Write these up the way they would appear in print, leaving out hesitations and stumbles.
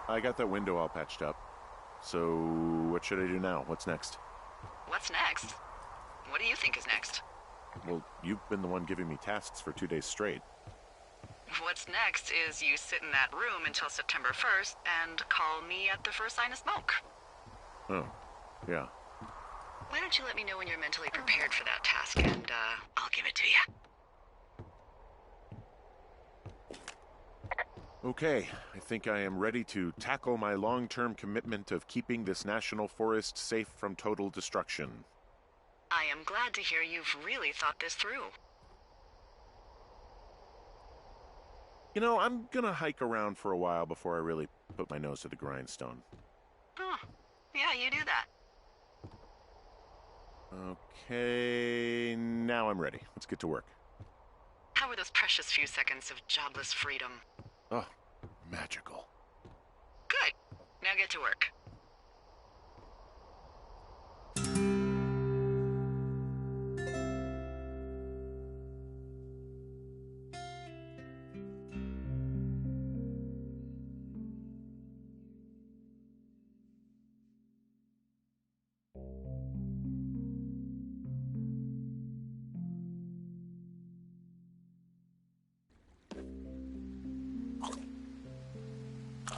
I got that window all patched up. So, what should I do now? What's next? What's next? What do you think is next? Well, you've been the one giving me tasks for 2 days straight. What's next is you sit in that room until September 1st and call me at the first sign of smoke. Oh, yeah. Why don't you let me know when you're mentally prepared for that task, and I'll give it to you. Okay, I think I am ready to tackle my long-term commitment of keeping this national forest safe from total destruction. I am glad to hear you've really thought this through. You know, I'm gonna hike around for a while before I really put my nose to the grindstone. Oh, yeah, you do that. Okay, now I'm ready. Let's get to work. How were those precious few seconds of jobless freedom? Oh, magical. Good. Now get to work.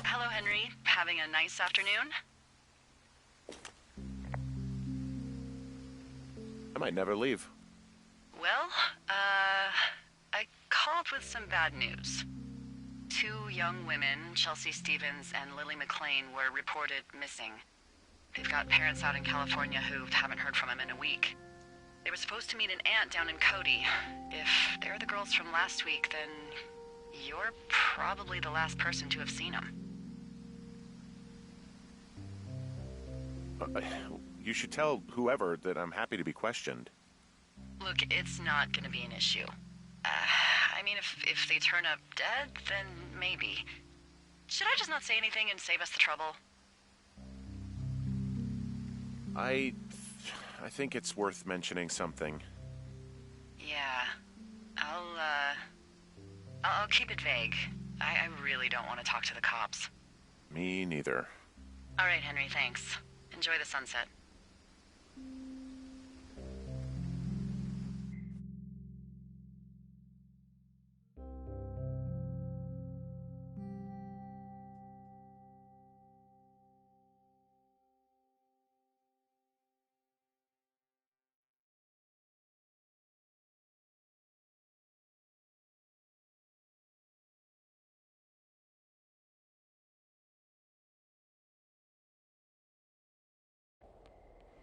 Hello, Henry. Having a nice afternoon? I might never leave. Well, I called with some bad news. 2 young women, Chelsea Stevens and Lily McLean, were reported missing. They've got parents out in California who haven't heard from them in a week. They were supposed to meet an aunt down in Cody. If they're the girls from last week, then you're probably the last person to have seen them. You should tell whoever that I'm happy to be questioned. Look, it's not gonna be an issue. I mean, if they turn up dead, then maybe. Should I just not say anything and save us the trouble? I think it's worth mentioning something. Yeah. I'll keep it vague. I really don't want to talk to the cops. Me neither. All right, Henry, thanks. Enjoy the sunset.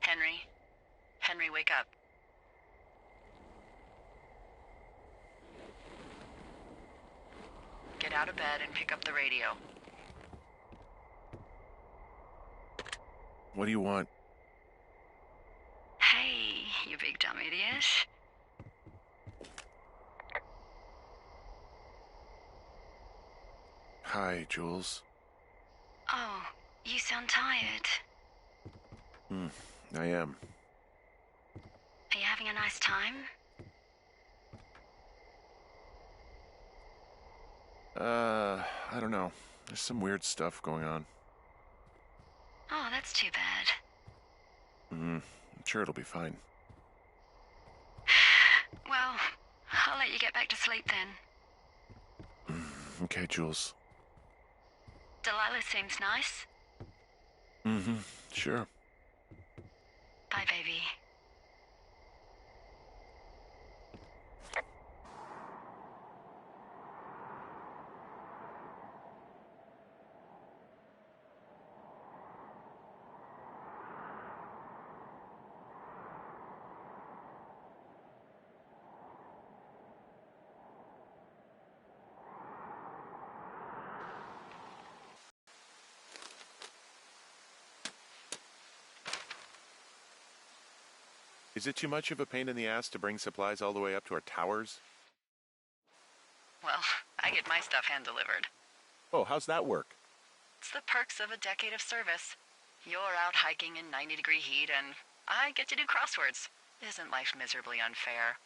Henry? Henry, wake up. Get out of bed and pick up the radio. What do you want? Hey, you big dumb idiot. Hi, Jules. Oh, you sound tired. I am. Are you having a nice time? I don't know. There's some weird stuff going on. Oh, that's too bad. I'm sure it'll be fine. Well, I'll let you get back to sleep then. Okay, Jules. Delilah seems nice. Sure. Bye, baby. Is it too much of a pain in the ass to bring supplies all the way up to our towers? Well, I get my stuff hand-delivered. Oh, how's that work? It's the perks of a decade of service. You're out hiking in 90-degree heat, and I get to do crosswords. Isn't life miserably unfair?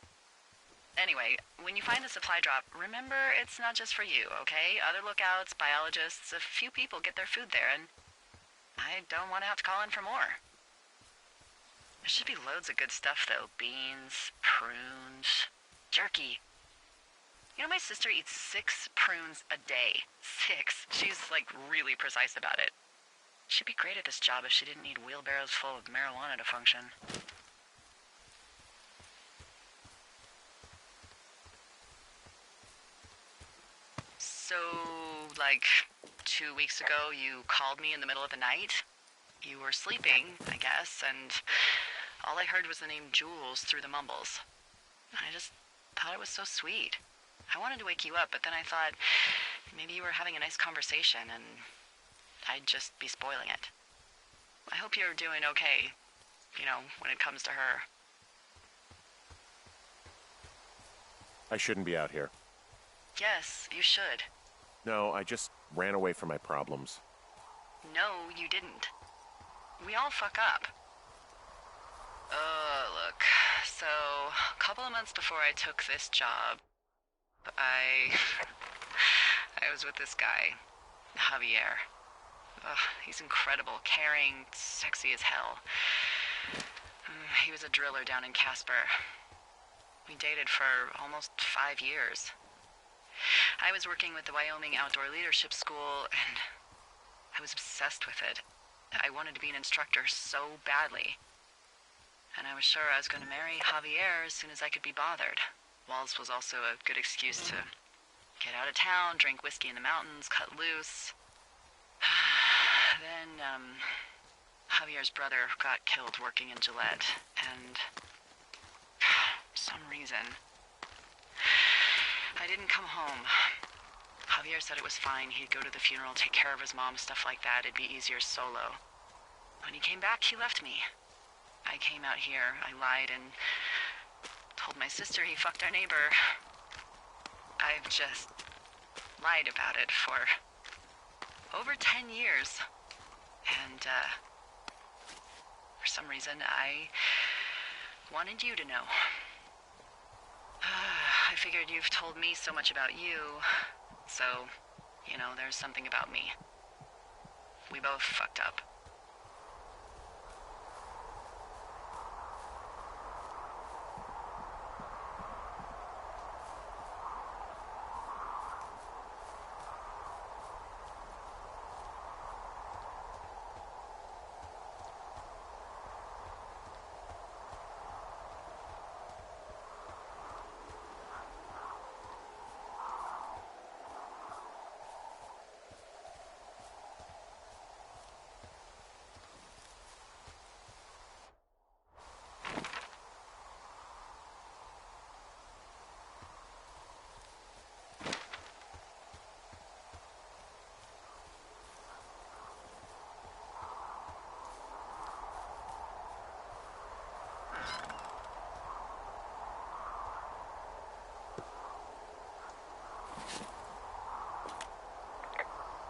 Anyway, when you find the supply drop, remember it's not just for you, okay? Other lookouts, biologists, a few people get their food there, and I don't want to have to call in for more. There should be loads of good stuff, though. Beans, prunes, jerky. You know, my sister eats 6 prunes a day. 6. She's, like, really precise about it. She'd be great at this job if she didn't need wheelbarrows full of marijuana to function. So, like, 2 weeks ago, you called me in the middle of the night? You were sleeping, I guess, and all I heard was the name Jules through the mumbles. I just thought it was so sweet. I wanted to wake you up, but then I thought maybe you were having a nice conversation and I'd just be spoiling it. I hope you're doing okay, you know, when it comes to her. I shouldn't be out here. Yes, you should. No, I just ran away from my problems. No, you didn't. We all fuck up. Look, so a couple of months before I took this job, I was with this guy, Javier. He's incredible, caring, sexy as hell. He was a driller down in Casper. We dated for almost 5 years. I was working with the Wyoming Outdoor Leadership School, and I was obsessed with it. I wanted to be an instructor so badly. And I was sure I was going to marry Javier as soon as I could be bothered. Walls was also a good excuse to get out of town, drink whiskey in the mountains, cut loose. Then, Javier's brother got killed working in Gillette, and for some reason, I didn't come home. Javier said it was fine. He'd go to the funeral, take care of his mom, stuff like that. It'd be easier solo. When he came back, he left me. I came out here, I lied, and told my sister he fucked our neighbor. I've just lied about it for over 10 years. And, for some reason, I wanted you to know. I figured you've told me so much about you, so, you know, there's something about me. We both fucked up.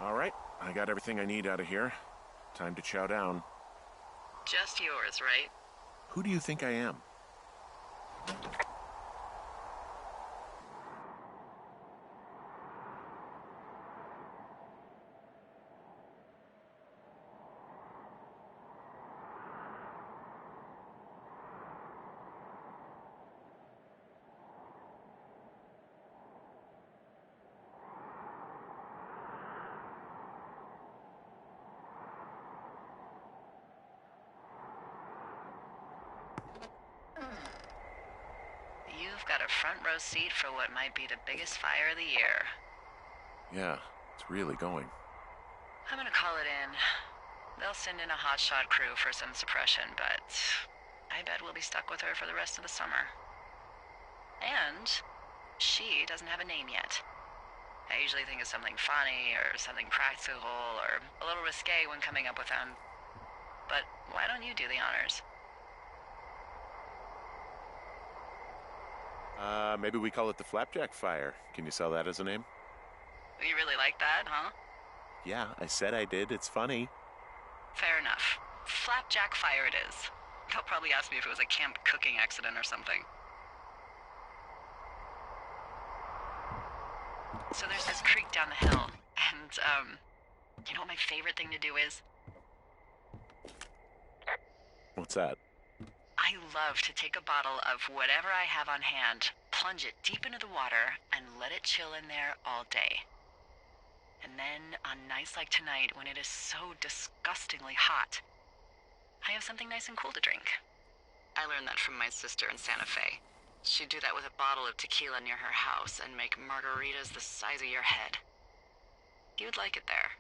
All right, I got everything I need out of here. Time to chow down. Just yours, right? Who do you think I am? You've got a front row seat for what might be the biggest fire of the year. Yeah, it's really going. I'm gonna call it in. They'll send in a hotshot crew for some suppression, but I bet we'll be stuck with her for the rest of the summer. And she doesn't have a name yet. I usually think of something funny or something practical or a little risque when coming up with them. But why don't you do the honors? Maybe we call it the Flapjack Fire. Can you sell that as a name? You really like that, huh? Yeah, I said I did. It's funny. Fair enough. Flapjack Fire it is. They'll probably ask me if it was a camp cooking accident or something. So there's this creek down the hill, and, you know what my favorite thing to do is? What's that? I love to take a bottle of whatever I have on hand, plunge it deep into the water, and let it chill in there all day. And then, on nights like tonight, when it is so disgustingly hot, I have something nice and cool to drink. I learned that from my sister in Santa Fe. She'd do that with a bottle of tequila near her house and make margaritas the size of your head. You'd like it there.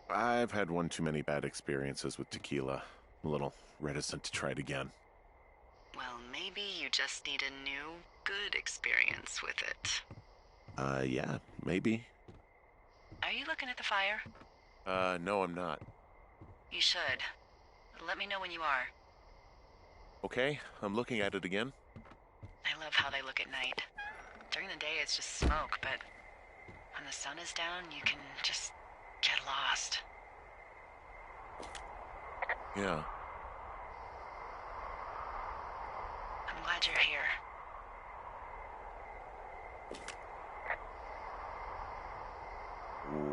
I've had one too many bad experiences with tequila. I'm a little reticent to try it again. Well, maybe you just need a new, good experience with it. Yeah, maybe. Are you looking at the fire? No, I'm not. You should. Let me know when you are. Okay, I'm looking at it again. I love how they look at night. During the day, it's just smoke, but when the sun is down, you can just get lost. Yeah. I'm glad you're here.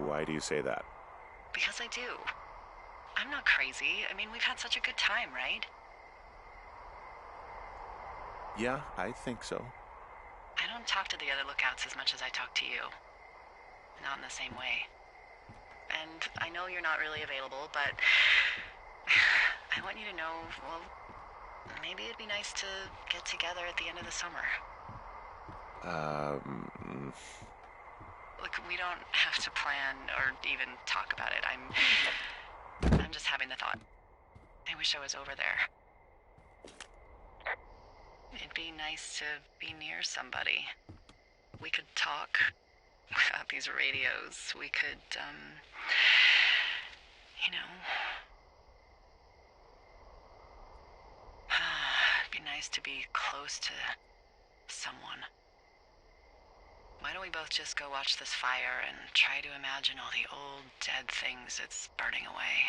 Why do you say that? Because I do. I'm not crazy. I mean, we've had such a good time, right? Yeah, I think so. I don't talk to the other lookouts as much as I talk to you. Not in the same way. And I know you're not really available, but I want you to know, well, maybe it'd be nice to get together at the end of the summer. Look, we don't have to plan or even talk about it. I'm just having the thought. I wish I was over there. It'd be nice to be near somebody. We could talk without these radios. We could, you know. It'd be nice to be close to someone. Why don't we both just go watch this fire and try to imagine all the old, dead things it's burning away?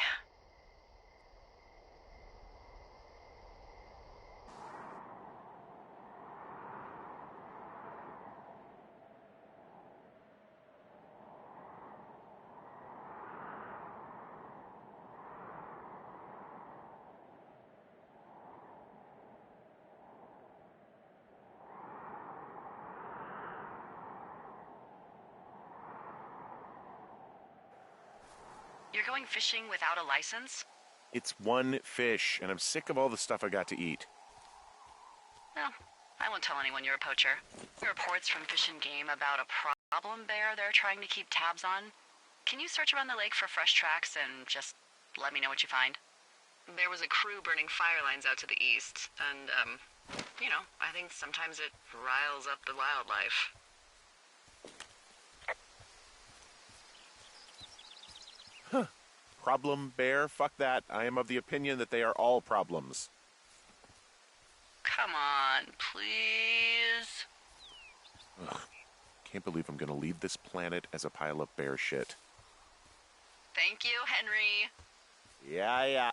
You're going fishing without a license? It's one fish, and I'm sick of all the stuff I got to eat. Well, I won't tell anyone you're a poacher. Reports from Fish and Game about a problem bear they're trying to keep tabs on. Can you search around the lake for fresh tracks and just let me know what you find? There was a crew burning fire lines out to the east, and, you know, I think sometimes it riles up the wildlife. Huh. Problem bear? Fuck that. I am of the opinion that they are all problems. Come on, please. Ugh. Can't believe I'm gonna leave this planet as a pile of bear shit. Thank you, Henry. Yeah.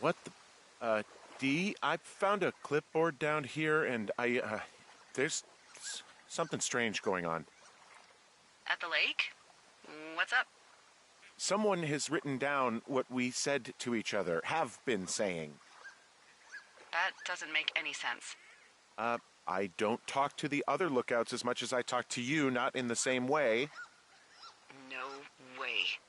What the... Dee, I found a clipboard down here, and there's something strange going on. At the lake? What's up? Someone has written down what we said to each other, have been saying. That doesn't make any sense. I don't talk to the other lookouts as much as I talk to you, not in the same way. No way.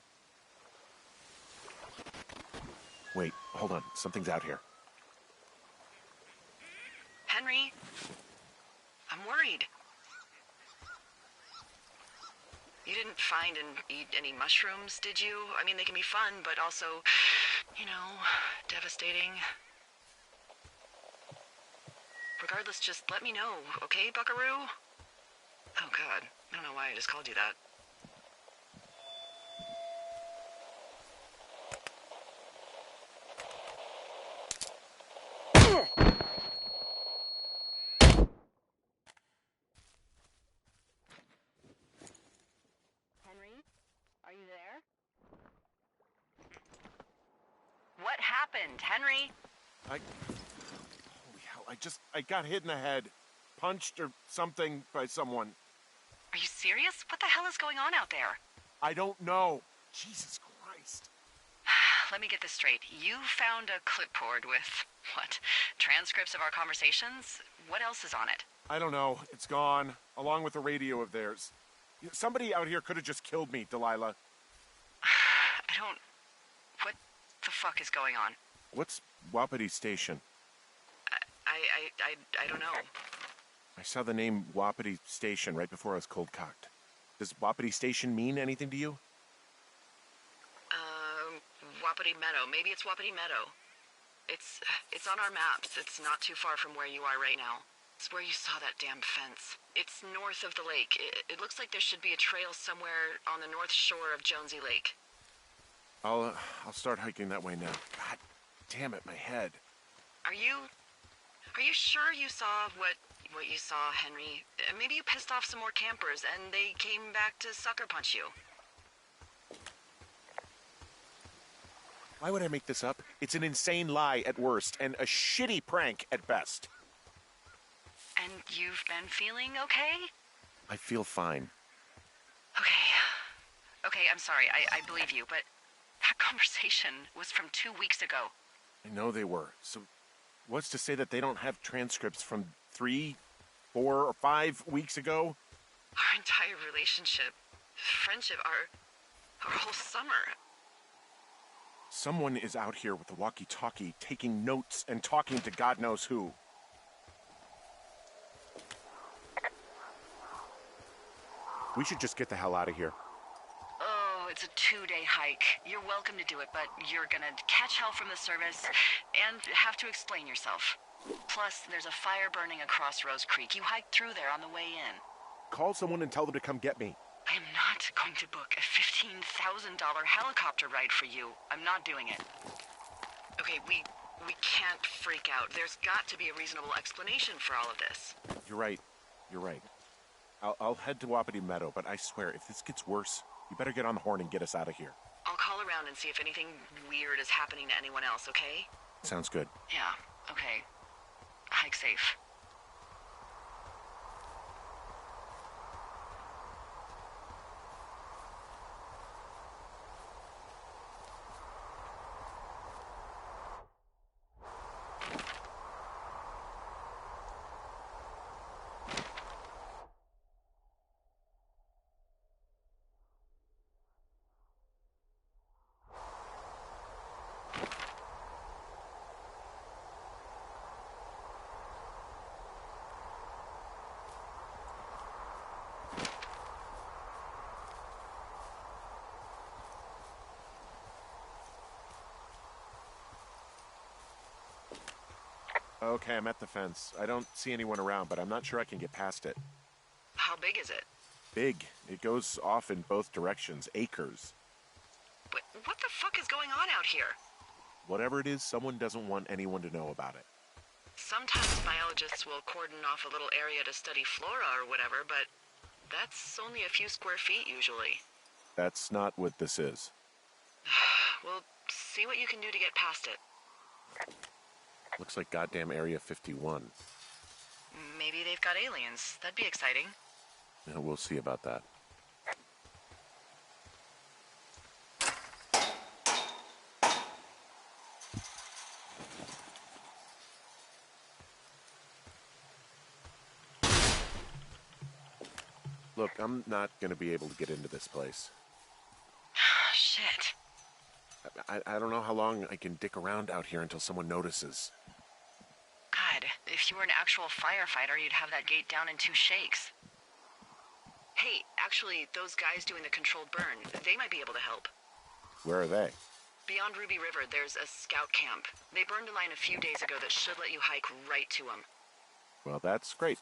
Wait, hold on. Something's out here. Henry, I'm worried. You didn't find and eat any mushrooms, did you? I mean, they can be fun, but also, you know, devastating. Regardless, just let me know, okay, buckaroo? Oh god, I don't know why I just called you that. Henry? Are you there? What happened, Henry? Holy hell, I got hit in the head. Punched or something by someone. Are you serious? What the hell is going on out there? I don't know. Jesus Christ. Let me get this straight. You found a clipboard with, what, transcripts of our conversations? What else is on it? I don't know. It's gone, along with the radio of theirs. Somebody out here could have just killed me, Delilah. What the fuck is going on? What's Wapiti Station? I don't know. I saw the name Wapiti Station right before I was cold-cocked. Does Wapiti Station mean anything to you? Wapiti Meadow. Maybe it's Wapiti Meadow. It's on our maps. It's not too far from where you are right now. It's where you saw that damn fence. It's north of the lake. It looks like there should be a trail somewhere on the north shore of Jonesy Lake. I'll start hiking that way now. God damn it, my head. Are you sure you saw what you saw, Henry? Maybe you pissed off some more campers and they came back to sucker punch you. Why would I make this up? It's an insane lie at worst and a shitty prank at best. And you've been feeling okay? I feel fine. Okay, I'm sorry. I believe you, but that conversation was from 2 weeks ago. I know they were. So what's to say that they don't have transcripts from 3, 4, or 5 weeks ago? Our entire relationship, friendship, our whole summer. Someone is out here with the walkie-talkie taking notes and talking to God knows who. We should just get the hell out of here. Oh, it's a 2-day hike. You're welcome to do it, but you're gonna catch hell from the service and have to explain yourself. Plus, there's a fire burning across Rose Creek. You hiked through there on the way in. Call someone and tell them to come get me. I'm not going to book a $15,000 helicopter ride for you. I'm not doing it. Okay, we can't freak out. There's got to be a reasonable explanation for all of this. You're right. I'll head to Wapiti Meadow, but I swear, if this gets worse, you better get on the horn and get us out of here. I'll call around and see if anything weird is happening to anyone else, okay? Sounds good. Yeah, okay. Hike safe. Okay, I'm at the fence. I don't see anyone around, but I'm not sure I can get past it. How big is it? Big. It goes off in both directions. Acres. But what the fuck is going on out here? Whatever it is, someone doesn't want anyone to know about it. Sometimes biologists will cordon off a little area to study flora or whatever, but that's only a few square feet usually. That's not what this is. Well, see what you can do to get past it. Looks like goddamn Area 51. Maybe they've got aliens. That'd be exciting. Yeah, we'll see about that. Look, I'm not going to be able to get into this place. Shit. I don't know how long I can dick around out here until someone notices. God, if you were an actual firefighter, you'd have that gate down in 2 shakes. Hey, actually, those guys doing the controlled burn, they might be able to help. Where are they? Beyond Ruby River, there's a scout camp. They burned a line a few days ago that should let you hike right to them. Well, that's great.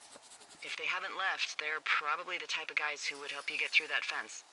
If they haven't left, they're probably the type of guys who would help you get through that fence.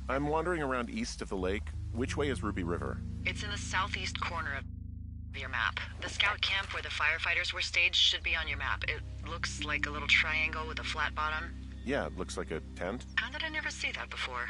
I'm wandering around east of the lake. Which way is Ruby River? It's in the southeast corner of your map. The scout camp where the firefighters were staged should be on your map. It looks like a little triangle with a flat bottom. Yeah, it looks like a tent. How did I never see that before?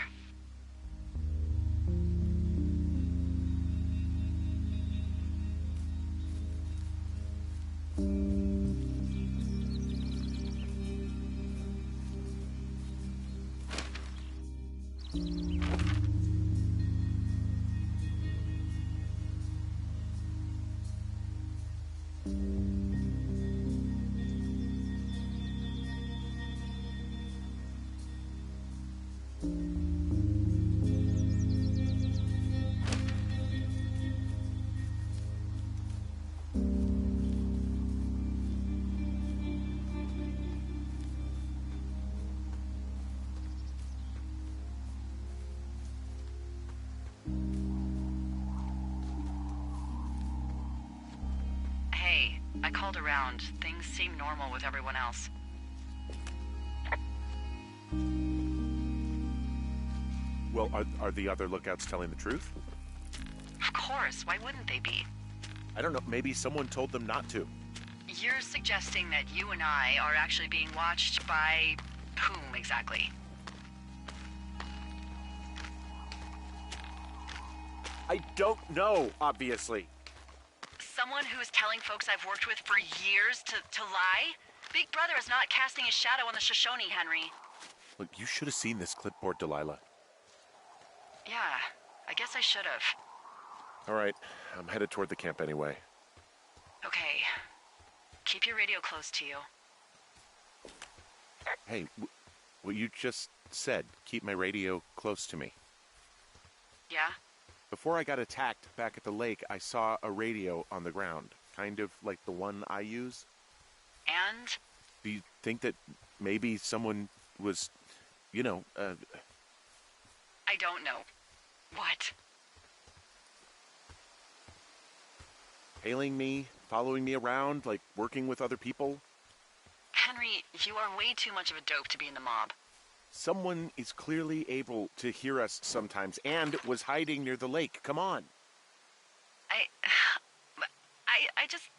Hey, I called around. Things seem normal with everyone else. Well, are the other lookouts telling the truth? Of course, why wouldn't they be? I don't know, maybe someone told them not to. You're suggesting that you and I are actually being watched by whom exactly? I don't know, obviously. Someone who's telling folks I've worked with for years to lie? Big Brother is not casting his shadow on the Shoshone, Henry. Look, you should have seen this clipboard, Delilah. Yeah, I guess I should have. All right, I'm headed toward the camp anyway. Okay. Keep your radio close to you. Hey, what you just said, keep my radio close to me. Yeah? Before I got attacked back at the lake, I saw a radio on the ground, kind of like the one I use. And? Do you think that maybe someone was, I don't know. What? hailing me, following me around, like working with other people? Henry, you are way too much of a dope to be in the mob. Someone is clearly able to hear us sometimes and was hiding near the lake. Come on. I just...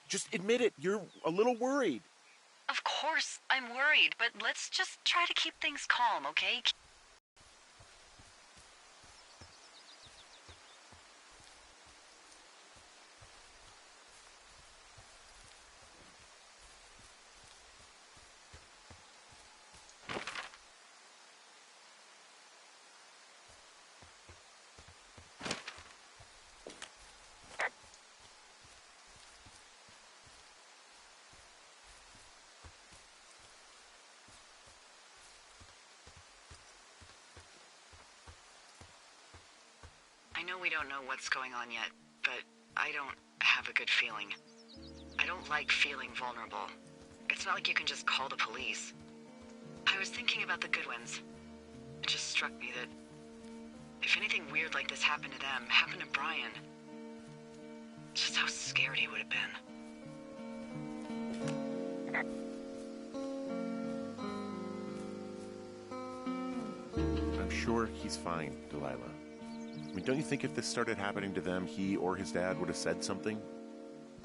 Just admit it. You're a little worried. Of course, I'm worried, but let's just try to keep things calm, okay? know we don't know what's going on yet, but I don't have a good feeling. I don't like feeling vulnerable. It's not like you can just call the police. I was thinking about the Goodwins. It just struck me that if anything weird like this happened to them, happened to Brian, just how scared he would have been. I'm sure he's fine, Delilah. I mean, don't you think if this started happening to them, he or his dad would have said something?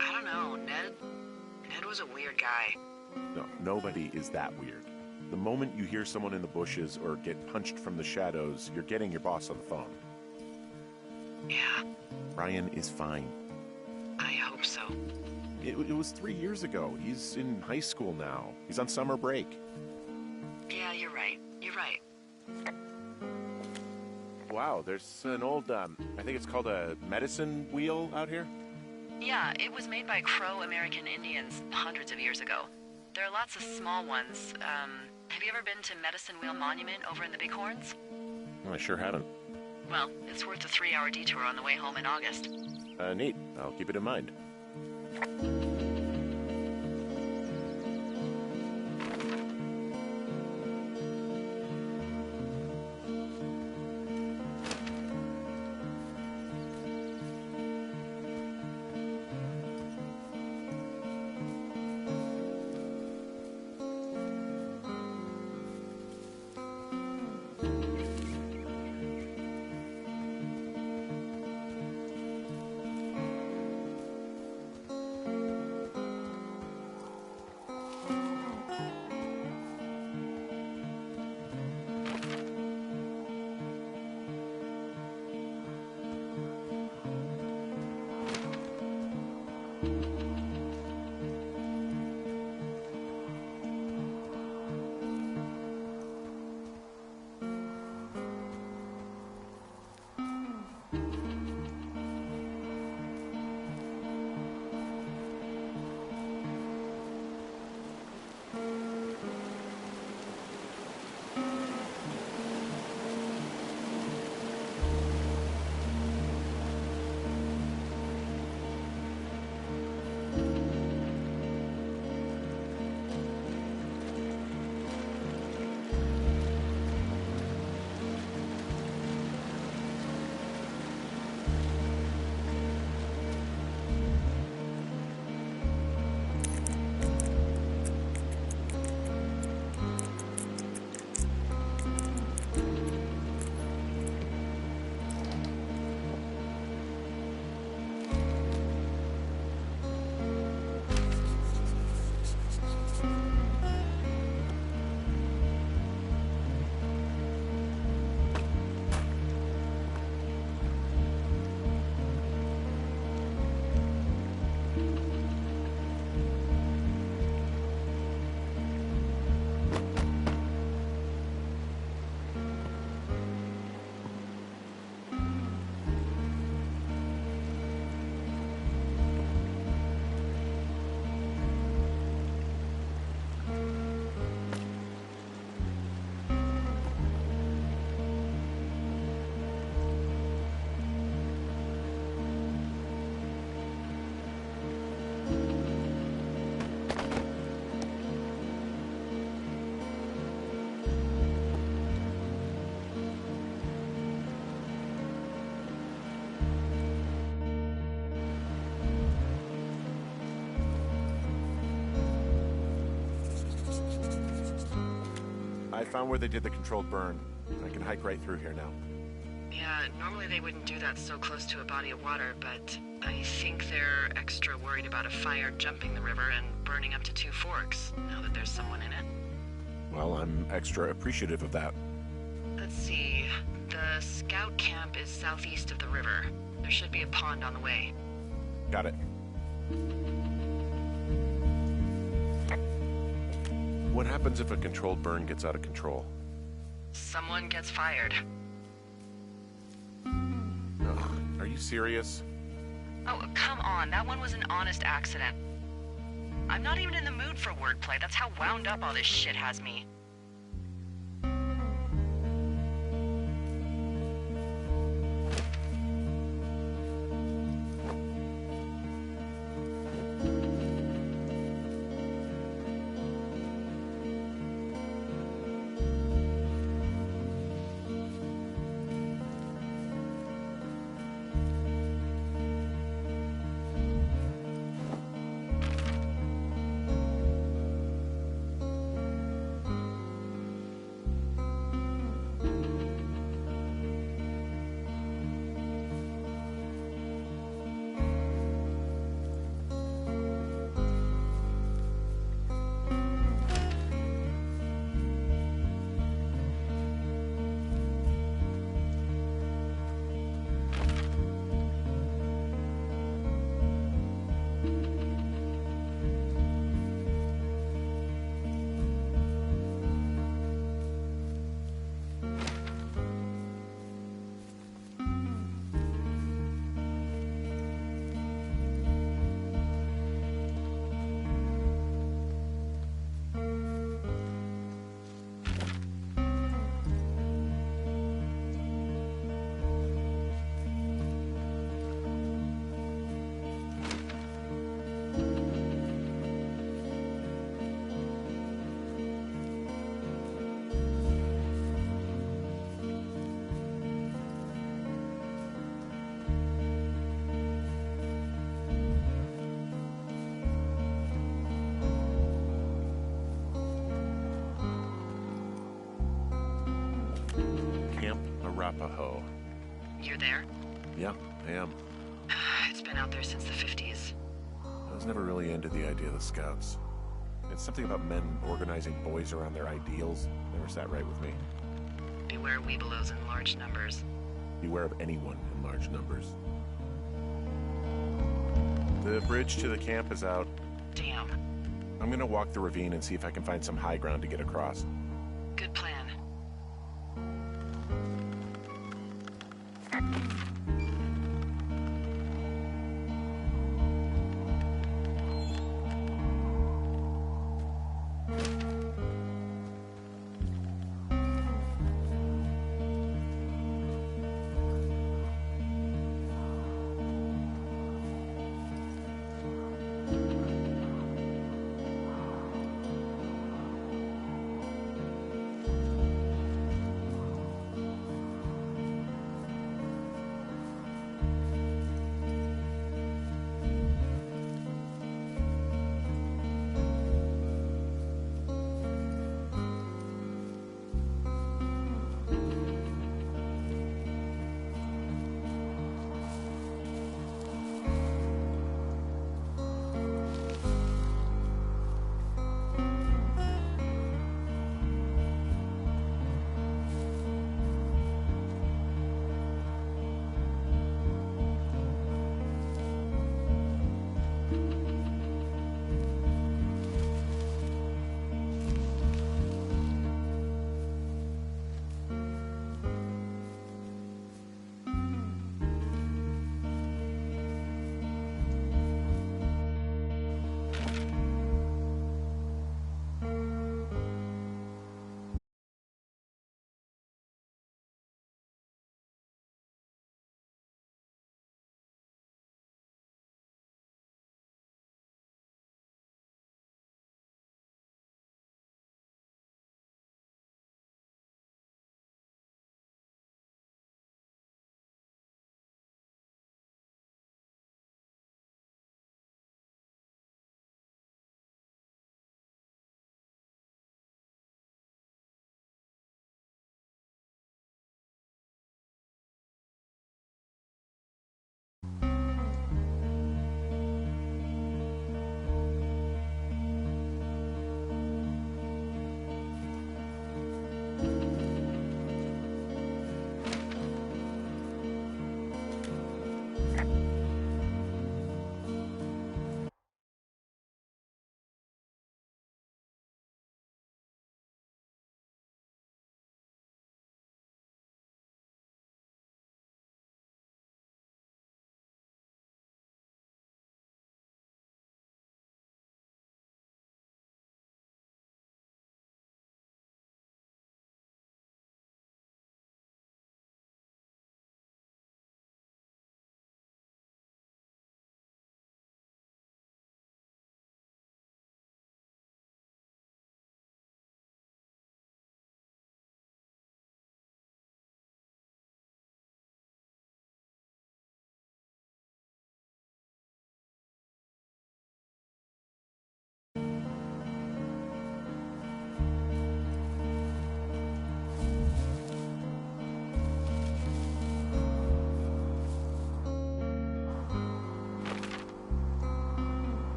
I don't know, Ned was a weird guy. No, nobody is that weird. The moment you hear someone in the bushes or get punched from the shadows, you're getting your boss on the phone. Yeah. Brian is fine. I hope so. It was 3 years ago. He's in high school now. He's on summer break. Yeah, you're right. You're right. Wow, there's an old, I think it's called a medicine wheel out here? Yeah, it was made by Crow American Indians hundreds of years ago. There are lots of small ones. Have you ever been to Medicine Wheel Monument over in the Bighorns? I sure haven't. Well, it's worth a 3-hour detour on the way home in August. Neat. I'll keep it in mind. I found where they did the controlled burn. I can hike right through here now. Yeah, normally they wouldn't do that so close to a body of water, but I think they're extra worried about a fire jumping the river and burning up to 2 forks, now that there's someone in it. Well, I'm extra appreciative of that. Let's see. The scout camp is southeast of the river. There should be a pond on the way. Got it. What happens if a controlled burn gets out of control? Someone gets fired. Ugh, are you serious? Oh, come on. That one was an honest accident. I'm not even in the mood for wordplay. That's how wound up all this shit has me. Arapaho. You're there? Yeah, I am. It's been out there since the 50s. I was never really into the idea of the Scouts. It's something about men organizing boys around their ideals. Never sat right with me. Beware weebelows in large numbers. Beware of anyone in large numbers. The bridge to the camp is out. Damn. I'm gonna walk the ravine and see if I can find some high ground to get across. Good plan.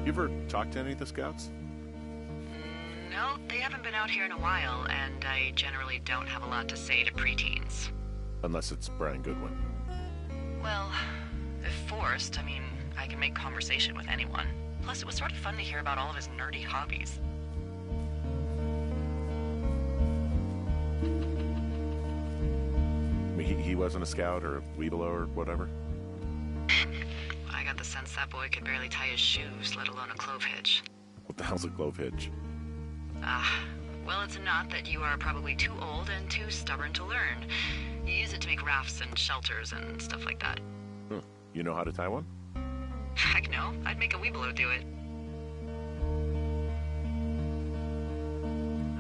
You ever talked to any of the scouts? No, they haven't been out here in a while, and I generally don't have a lot to say to preteens. Unless it's Brian Goodwin. Well, if forced, I can make conversation with anyone. Plus, it was sort of fun to hear about all of his nerdy hobbies. He wasn't a scout or a Weeblo or whatever? I got the sense that boy could barely tie his shoes, let alone a clove hitch. What the hell's a clove hitch? Well, it's a knot that you are probably too old and too stubborn to learn. You use it to make rafts and shelters and stuff like that. You know how to tie one? Heck no, I'd make a Weeblo do it.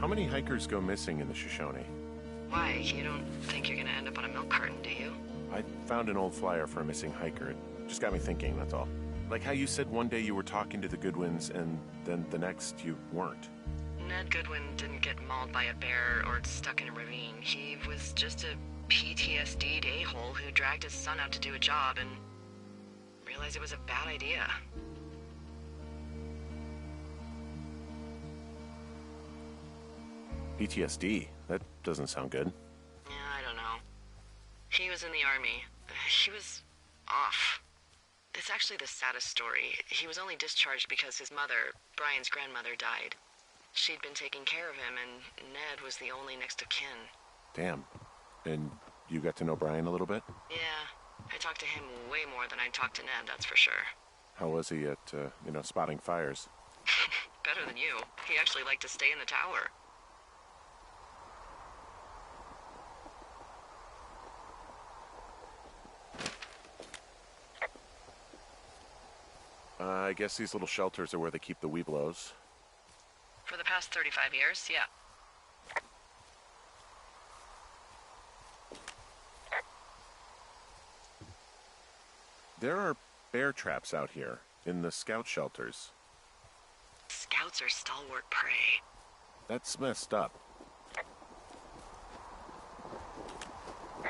How many hikers go missing in the Shoshone? Why? You don't think you're gonna end up on a milk carton, do you? I found an old flyer for a missing hiker. It just got me thinking, that's all. Like how you said one day you were talking to the Goodwins and then the next you weren't. Ned Goodwin didn't get mauled by a bear or stuck in a ravine. He was just a PTSD'd a-hole who dragged his son out to do a job and realized it was a bad idea. PTSD? That doesn't sound good. Yeah, I don't know. He was in the army. He was off. It's actually the saddest story. He was only discharged because his mother, Brian's grandmother, died. She'd been taking care of him, and Ned was the only next of kin. Damn. And you got to know Brian a little bit? Yeah. I talked to him way more than I talked to Ned, that's for sure. How was he at, spotting fires? Better than you. He actually liked to stay in the tower. I guess these little shelters are where they keep the Weeblos. For the past 35 years, yeah. There are bear traps out here, in the scout shelters. Scouts are stalwart prey. That's messed up.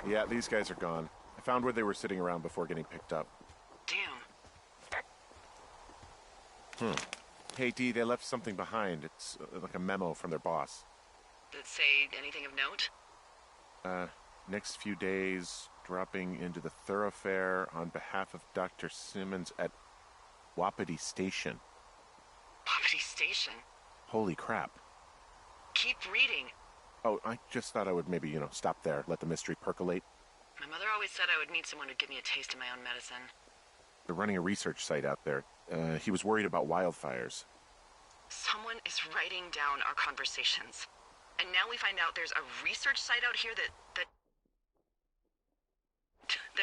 Yeah, these guys are gone. I found where they were sitting around before getting picked up. Damn. Hey, Dee, they left something behind. It's like a memo from their boss. Did it say anything of note? Next few days, dropping into the thoroughfare on behalf of Dr. Simmons at Wapiti Station. Wapiti Station? Holy crap. Keep reading. Oh, I just thought I would maybe, stop there, let the mystery percolate. My mother always said I would need someone who'd give me a taste of my own medicine. They're running a research site out there. He was worried about wildfires. Someone is writing down our conversations. And now we find out there's a research site out here that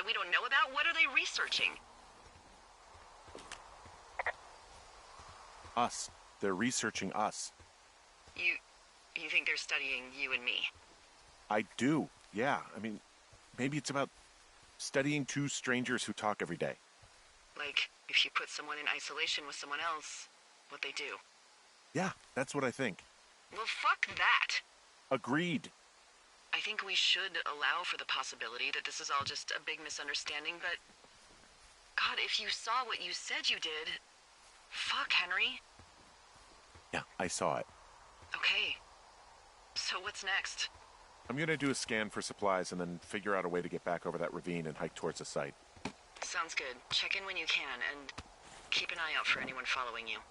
we don't know about? What are they researching? Us. They're researching us. You think they're studying you and me? I do, yeah. Maybe it's about studying two strangers who talk every day. Like, if you put someone in isolation with someone else, what they do. Yeah, that's what I think. Well, fuck that. Agreed. I think we should allow for the possibility that this is all just a big misunderstanding, but... God, if you saw what you said you did... Fuck, Henry. Yeah, I saw it. Okay. So what's next? I'm gonna do a scan for supplies and then figure out a way to get back over that ravine and hike towards the site. Sounds good. Check in when you can, and keep an eye out for anyone following you.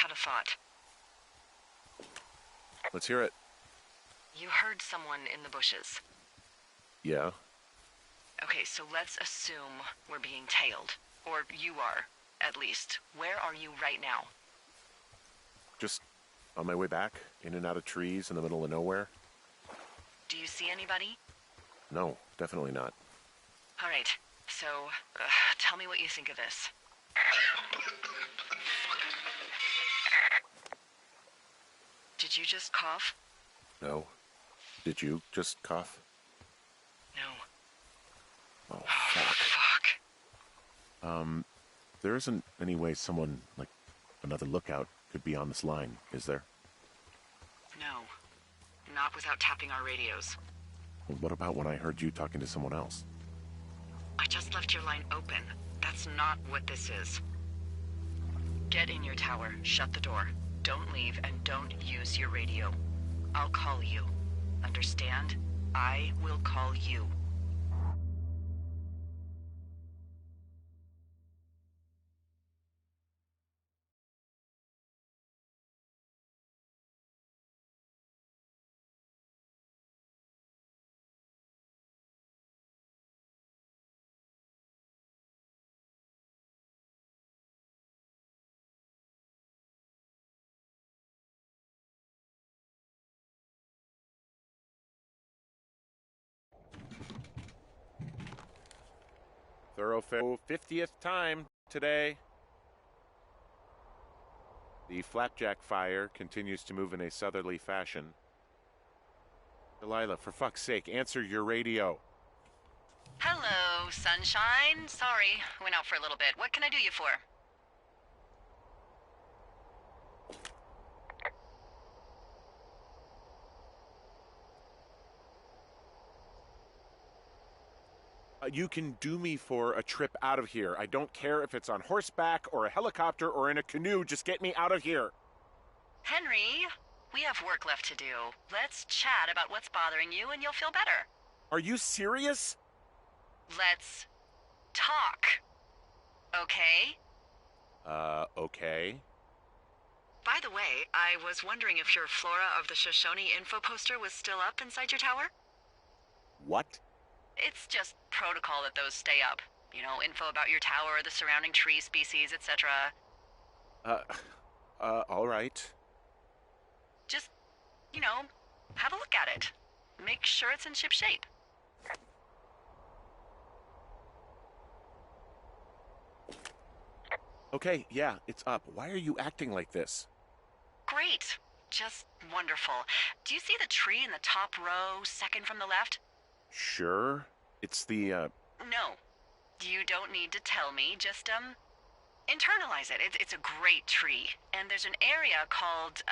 had a thought. Let's hear it. You heard someone in the bushes. Yeah? Okay, so let's assume we're being tailed. Or you are, at least. Where are you right now? Just on my way back, in and out of trees in the middle of nowhere. Do you see anybody? No, definitely not. All right, so tell me what you think of this. Did you just cough? No. Did you just cough? No. Oh, fuck. Fuck. There isn't any way someone, like another lookout, could be on this line, is there? No. Not without tapping our radios. Well, what about when I heard you talking to someone else? I just left your line open. That's not what this is. Get in your tower, shut the door. Don't leave, and don't use your radio. I'll call you. Understand? I will call you. Thoroughfare 50th time today. The flapjack fire continues to move in a southerly fashion. Delilah, for fuck's sake, answer your radio. Hello, sunshine. Sorry, went out for a little bit. What can I do you for? You can do me for a trip out of here. I don't care if it's on horseback or a helicopter or in a canoe. Just get me out of here. Henry, we have work left to do. Let's chat about what's bothering you and you'll feel better. Are you serious? Let's talk. Okay? Okay. By the way, I was wondering if your Flora of the Shoshone info poster was still up inside your tower? What? It's just protocol that those stay up. You know, info about your tower, the surrounding tree species, etc. All right. Just, you know, have a look at it. Make sure it's in ship shape. Okay, yeah, it's up. Why are you acting like this? Great. Just wonderful. Do you see the tree in the top row, second from the left? Sure. It's the, No. You don't need to tell me. Just, internalize it. It's a great tree. And there's an area called,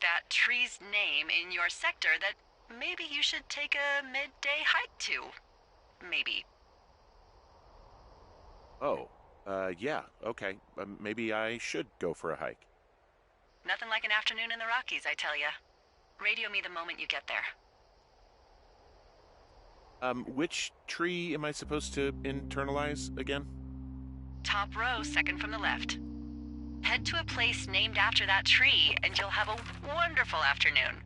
that tree's name in your sector that maybe you should take a midday hike to. Maybe. Oh, yeah, okay. Maybe I should go for a hike. Nothing like an afternoon in the Rockies, I tell ya. Radio me the moment you get there. Which tree am I supposed to internalize again? Top row, second from the left. Head to a place named after that tree, and you'll have a wonderful afternoon.